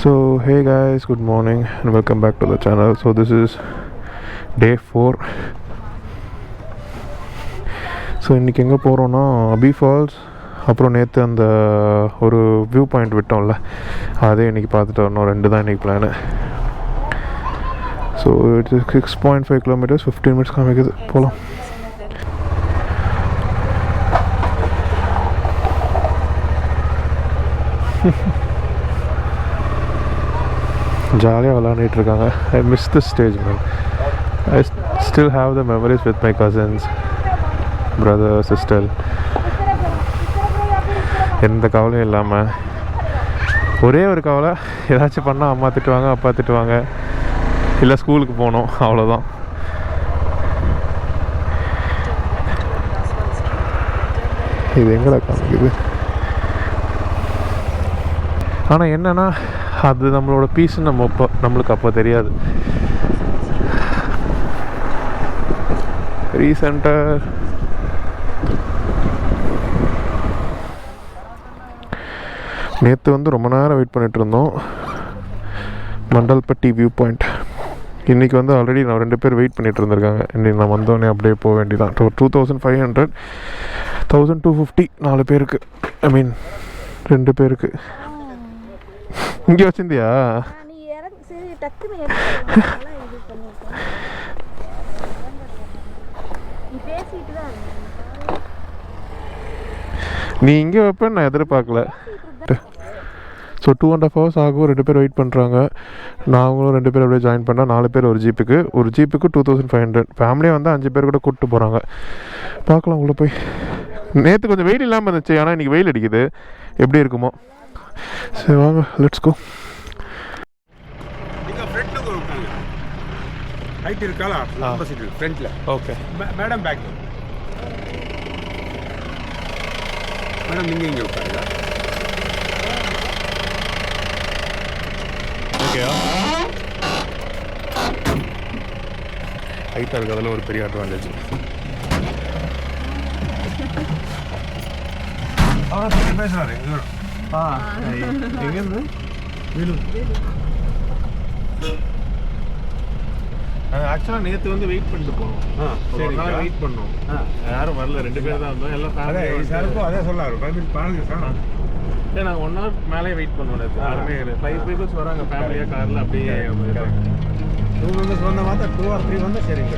So hey guys, good morning and welcome back to the channel. So this is day 4. So இன்றைக்கி எங்கே போகிறோன்னா அபி falls, அப்புறம் நேற்று அந்த ஒரு வியூ பாயிண்ட் விட்டோம்ல, அதே இன்றைக்கி பார்த்துட்டு வரணும். 2 தான் இன்றைக்கி plan. So it's 6.5 kilometers, 15 minutes காமிக்குது. போகலாம். ஜாலியாக விளாண்டுட்டு இருக்காங்க. I miss the stage man. I still have the memories with my cousins, brother, sister. எந்த கவலையும் இல்லாமல், ஒரே ஒரு கவலை, ஏதாச்சும் பண்ணால் அம்மா திட்டுவாங்க, அப்பா திட்டுவாங்க, இல்லை ஸ்கூலுக்கு போகணும், அவ்வளோதான். இது எங்கடா காமிக்குது? ஆனால் என்னென்னா, அது நம்மளோட பீஸ்ன்னு நம்மளுக்கு அப்போ தெரியாது. ரீசெண்டாக நேற்று வந்து ரொம்ப நேரம் வெயிட் பண்ணிகிட்டு இருந்தோம், மண்டல்பட்டி வியூ பாயிண்ட். இன்றைக்கி வந்து ஆல்ரெடி நான் 2 பேர் வெயிட் பண்ணிகிட்டு இருந்திருக்காங்க. இன்றைக்கி நான் வந்தோடனே அப்படியே போக வேண்டியதான். 2500, 1250 4 பேருக்கு, ஐ மீன் 2 பேருக்கு. இங்கே வச்சிருந்தியா? நீ இங்கே வைப்பேன் நான் எதிர்பார்க்கல. ஸோ 2.5 hours ஆகும். 2 பேர் வெயிட் பண்ணுறாங்க. நாங்களும் 2 பேர் அப்படியே ஜாயின் பண்ணால் 4 பேர் ஒரு ஜீப்புக்கு 2500. ஃபேமிலியாக வந்து 5 பேர் கூட கூப்பிட்டு போகிறாங்க. பார்க்கலாம் உள்ளே போய். நேற்று கொஞ்சம் வெயில் இல்லாமல் இருந்துச்சு, ஆனால் இன்றைக்கி வெயில் அடிக்குது. எப்படி இருக்குமோ? சரி வாங்க, லெட்ஸ் கோ. ஹைட் இருக்கால ஆப்போசிட் ஃப்ரண்ட்ல. ஓகே மேடம், பேக் மேடம், நீங்க இங்க உட்காருங்க. ஓகேயா? ஹைட்டாக இருக்கிறதுல ஒரு பெரிய அட்வான்டேஜ். பேசுறாரு எங்கேருந்து? ஆக்சுவலாக நேற்று வந்து வெயிட் பண்ணிட்டு போனோம். சரி, வெயிட் பண்ணோம், யாரும் வரல. 2 பேர் தான் இருந்தோம். எல்லாம் சாருக்கும் அதே சொல்லாரு. பாருங்க சார், சரி நாங்கள் 1 hour மேலே வெயிட் பண்ணுவோம். நேற்று யாருமே 5 பீப்புள்ஸ் வராங்க ஃபேமிலியாக காரில். அப்படியே இவங்க வந்து சொன்ன மாதிரி 2 or 3 வந்தால் சரிங்க.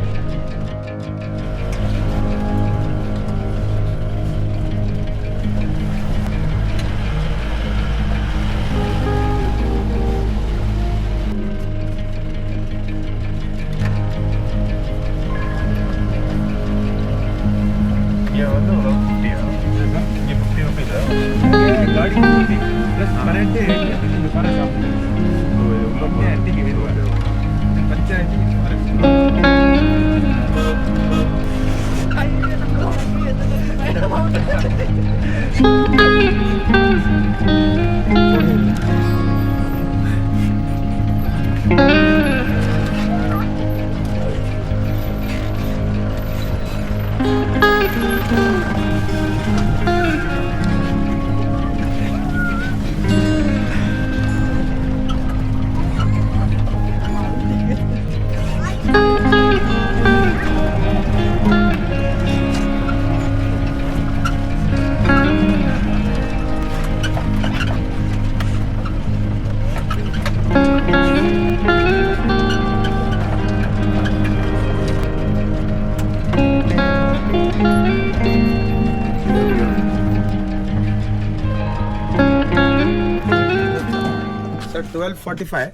Sir, 12:45.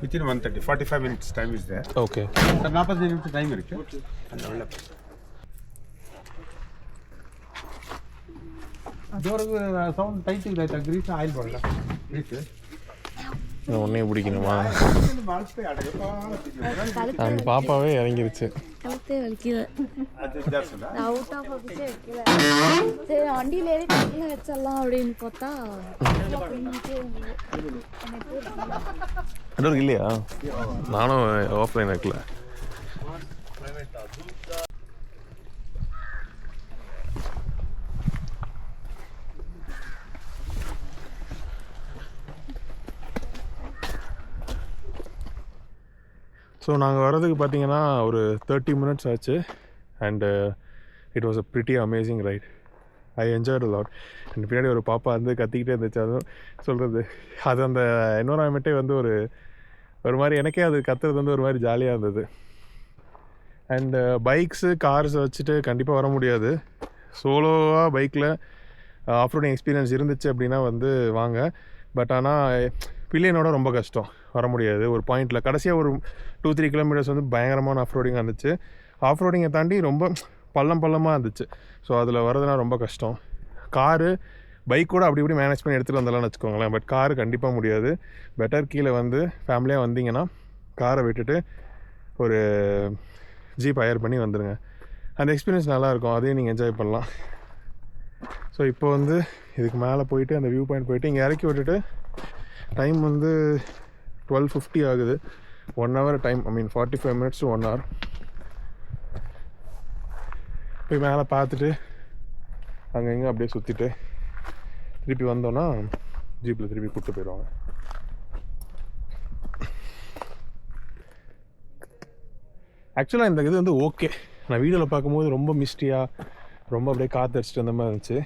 Within 1:30, 45 minutes time is there. Okay. Sir, 45 minutes time இருக்கு. அந்த உள்ள டோருக்கு சவுண்ட் டைட் இல்ல, கிரீஸ் ஆயில் போடல. கிரீஸ் ஒன்னே பிடிக்கணுமா? அந்த பாப்பாவே இறங்கிருச்சு. வண்டியில ஏறி கையில வச்சிடலாம் அப்படின்னு பார்த்தா இல்லையா? நானும் ஆஃப்லைன் இருக்கல. ஸோ நாங்கள் வரதுக்கு பார்த்தீங்கன்னா ஒரு 30 minutes ஆச்சு. And it was a pretty amazing right. I enjoyed lot. And பின்னாடி ஒரு பாப்பா வந்து கத்திக்கிட்டே இருந்துச்சு. அதுவும் சொல்கிறது அது அந்த என்வரான்மெண்ட்டே வந்து ஒரு மாதிரி எனக்கே அது கத்துறது வந்து ஒரு மாதிரி ஜாலியாக இருந்தது. அண்டு பைக்ஸு கார்ஸ் வச்சுட்டு கண்டிப்பாக வர முடியாது. சோலோவாக பைக்கில் ஆஃப்ரோடிங் எக்ஸ்பீரியன்ஸ் இருந்துச்சு அப்படின்னா வந்து வாங்க. பட் ஆனால் பில்லியனோட ரொம்ப கஷ்டம், வர முடியாது. ஒரு பாயிண்டில் கடைசியாக ஒரு 2-3 kilometers வந்து பயங்கரமான ஆஃப்ரோடிங்காக இருந்துச்சு. ஆஃப்ரோடிங்கை தாண்டி ரொம்ப பள்ளமாக இருந்துச்சு. ஸோ அதில் வரதுனா ரொம்ப கஷ்டம். காரு பைக் கூட அப்படி இப்படி மேனேஜ் பண்ணி எடுத்துகிட்டு வந்தலாம்னு வச்சுக்கோங்களேன். பட் காரு கண்டிப்பாக முடியாது. பெட்டர் கீழே வந்து ஃபேமிலியாக வந்தீங்கன்னா காரை விட்டுட்டு ஒரு ஜீப் ஹயர் பண்ணி வந்துடுங்க. அந்த எக்ஸ்பீரியன்ஸ் நல்லாயிருக்கும், அதையும் நீங்கள் என்ஜாய் பண்ணலாம். ஸோ இப்போ வந்து இதுக்கு மேலே போயிட்டு அந்த வியூ பாயிண்ட் போயிட்டு இங்கே இறக்கி விட்டுட்டு டைம் வந்து 12:50 ஆகுது. 1 hour time, 45 minutes to 1 hour. போய் மேலே பார்த்துட்டு அங்கங்கே அப்படியே சுற்றிட்டு திருப்பி வந்தோன்னா ஜீப்பில் திருப்பி கூப்பிட்டு போயிடுவாங்க. ஆக்சுவலாக இந்த இது வந்து ஓகே. நான் வீடியோவில் பார்க்கும்போது ரொம்ப மிஸ்டியாக ரொம்ப அப்படியே காற்று அடிச்சிட்டு அந்த மாதிரி இருந்துச்சு.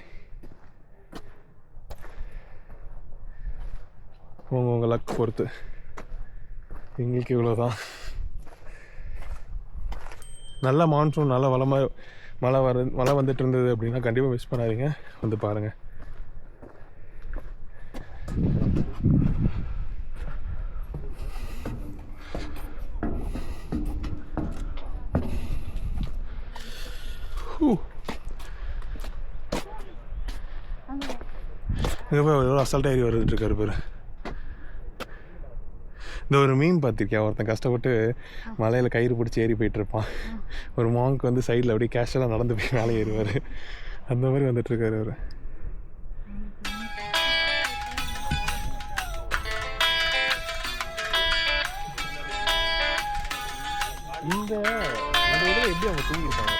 உங்கள் லக் பொறுத்து. எங்களுக்கு இவ்வளோ தான். நல்ல மான்சூன் நல்ல மழை வந்துட்டு இருந்தது அப்படின்னா கண்டிப்பாக மிஸ் பண்ணாதீங்க, வந்து பாருங்கள். இங்கே போய் எவ்வளோ அசால்ட்டாக ஏறி வந்துட்டு இருக்காரு பேர். இந்த ஒரு மீன் பார்த்துருக்கேன், ஒருத்தன் கஷ்டப்பட்டு மலையில் கயிறு பிடிச்சி ஏறி போயிட்டுருப்பான். ஒரு மாங்க் வந்து சைடில் அப்படியே கேஷுவலாக நடந்து போய் மேலே ஏறுவார். அந்த மாதிரி வந்துட்டுருக்காரு அவர். இந்த இதில் எப்படி அவங்க தூங்கியிருப்பாங்க?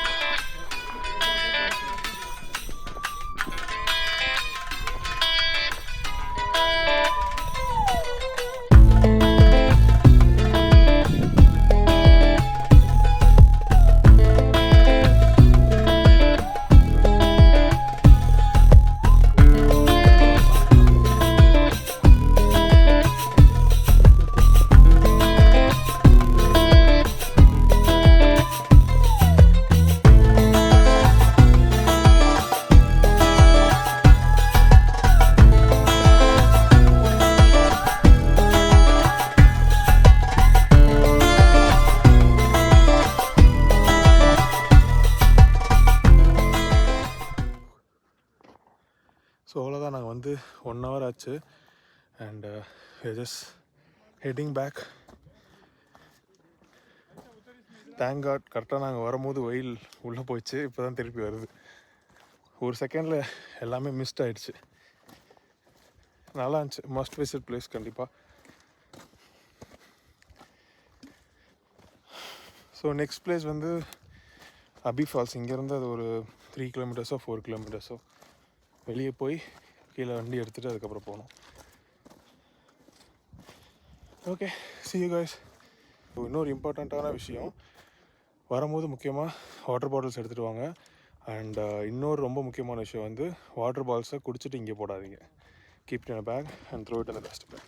ஸோ அவ்வளோதான், நாங்கள் வந்து 1 hour ஆச்சு. And just heading back. Thank god கரெக்டாக நாங்கள் வரும்போது வெயில் உள்ளே போயிடுச்சு. இப்போ தான் திருப்பி வருது. ஒரு செகண்டில் எல்லாமே மிஸ்ட் ஆகிடுச்சு. நல்லா இருந்துச்சு. மஸ்ட் விசிட் பிளேஸ் கண்டிப்பாக. ஸோ நெக்ஸ்ட் பிளேஸ் வந்து அபி ஃபால்ஸ். இங்கேருந்து அது ஒரு 3 kilometers 4 kilometers வெளியே போய் கீழே வண்டி எடுத்துகிட்டு அதுக்கப்புறம் போகணும். Okay, see you guys. இன்னொரு இம்பார்ட்டண்ட்டான விஷயம், வரும்போது முக்கியமாக வாட்டர் பாட்டில்ஸ் எடுத்துகிட்டு வாங்க. அண்ட் இன்னொரு ரொம்ப முக்கியமான விஷயம் வந்து வாட்டர் பாட்டில்ஸை குடிச்சிட்டு இங்கே போடாதீங்க. Keep it in a bag and throw it in the dustbin.